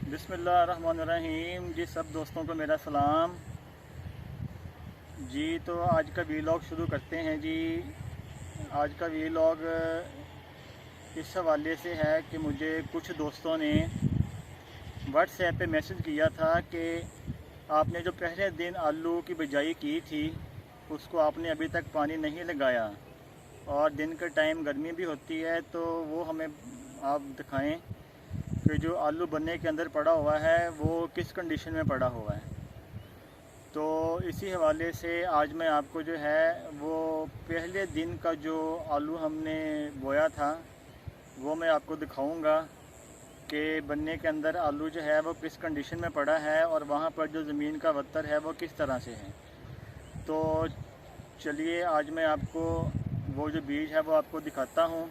बिस्मिल्लाहिर्रहमानिर्रहीम जी। सब दोस्तों को मेरा सलाम जी। तो आज का वीलॉग शुरू करते हैं जी। आज का वीलॉग इस हवाले से है कि मुझे कुछ दोस्तों ने व्हाट्सएप पे मैसेज किया था कि आपने जो पहले दिन आलू की बिजाई की थी उसको आपने अभी तक पानी नहीं लगाया और दिन के टाइम गर्मी भी होती है, तो वो हमें आप दिखाएं कि जो आलू बनने के अंदर पड़ा हुआ है वो किस कंडीशन में पड़ा हुआ है। तो इसी हवाले से आज मैं आपको जो है वो पहले दिन का जो आलू हमने बोया था वो मैं आपको दिखाऊंगा कि बनने के अंदर आलू जो है वो किस कंडीशन में पड़ा है और वहाँ पर जो ज़मीन का वत्तर है वो किस तरह से है। तो चलिए आज मैं आपको वो जो बीज है वो आपको दिखाता हूँ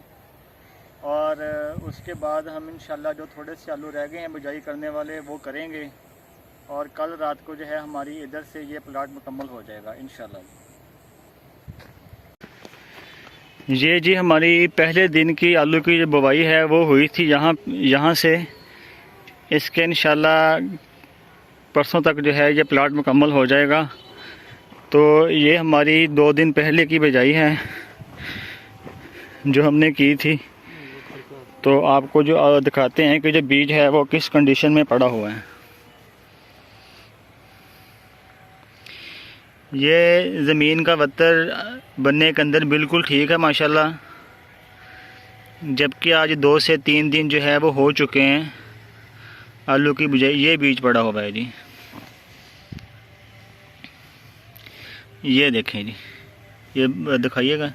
और उसके बाद हम इंशाल्लाह जो थोड़े से आलू रह गए हैं बिजाई करने वाले वो करेंगे और कल रात को जो है हमारी इधर से ये प्लाट मुकम्मल हो जाएगा इंशाल्लाह। ये जी हमारी पहले दिन की आलू की जो बुवाई है वो हुई थी यहाँ से। इसके इंशाल्लाह परसों तक जो है ये प्लाट मुकम्मल हो जाएगा। तो ये हमारी 2 दिन पहले की बिजाई है जो हमने की थी। तो आपको जो दिखाते हैं कि जो बीज है वो किस कंडीशन में पड़ा हुआ है। ये ज़मीन का वत्तर बनने के अंदर बिल्कुल ठीक है माशाल्लाह, जबकि आज 2 से 3 दिन जो है वो हो चुके हैं आलू की बिजाई। ये बीज पड़ा हुआ है जी, ये देखें जी, ये दिखाइएगा।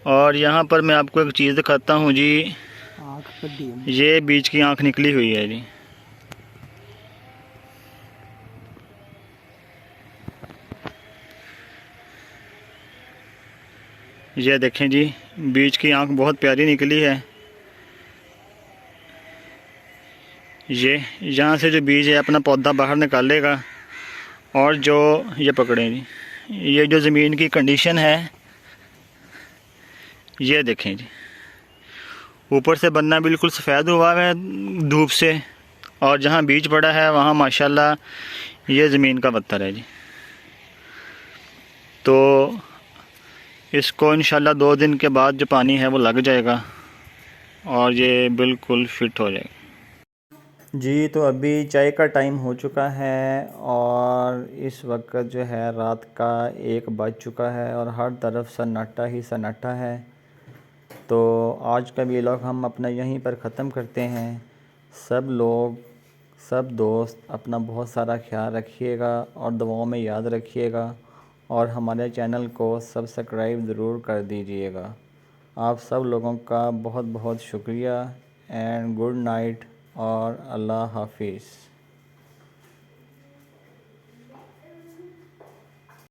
और यहाँ पर मैं आपको एक चीज़ दिखाता हूँ जी, ये बीज की आँख निकली हुई है जी। ये देखें जी, बीज की आँख बहुत प्यारी निकली है। ये यहाँ से जो बीज है अपना पौधा बाहर निकालेगा और जो ये पकड़ें जी, ये जो ज़मीन की कंडीशन है ये देखें जी, ऊपर से बनना बिल्कुल सफ़ेद हुआ है धूप से और जहाँ बीज पड़ा है वहाँ माशाल्लाह ये ज़मीन का पत्थर है जी। तो इसको इंशाल्लाह 2 दिन के बाद जो पानी है वो लग जाएगा और ये बिल्कुल फिट हो जाएगा जी। तो अभी चाय का टाइम हो चुका है और इस वक्त जो है रात का 1 बज चुका है और हर तरफ सन्नाटा ही सन्नाटा है। तो आज का व्लॉग हम अपना यहीं पर ख़त्म करते हैं। सब लोग, सब दोस्त अपना बहुत सारा ख्याल रखिएगा और दुआओं में याद रखिएगा और हमारे चैनल को सब्सक्राइब ज़रूर कर दीजिएगा। आप सब लोगों का बहुत बहुत शुक्रिया एंड गुड नाइट और अल्लाह हाफिज़।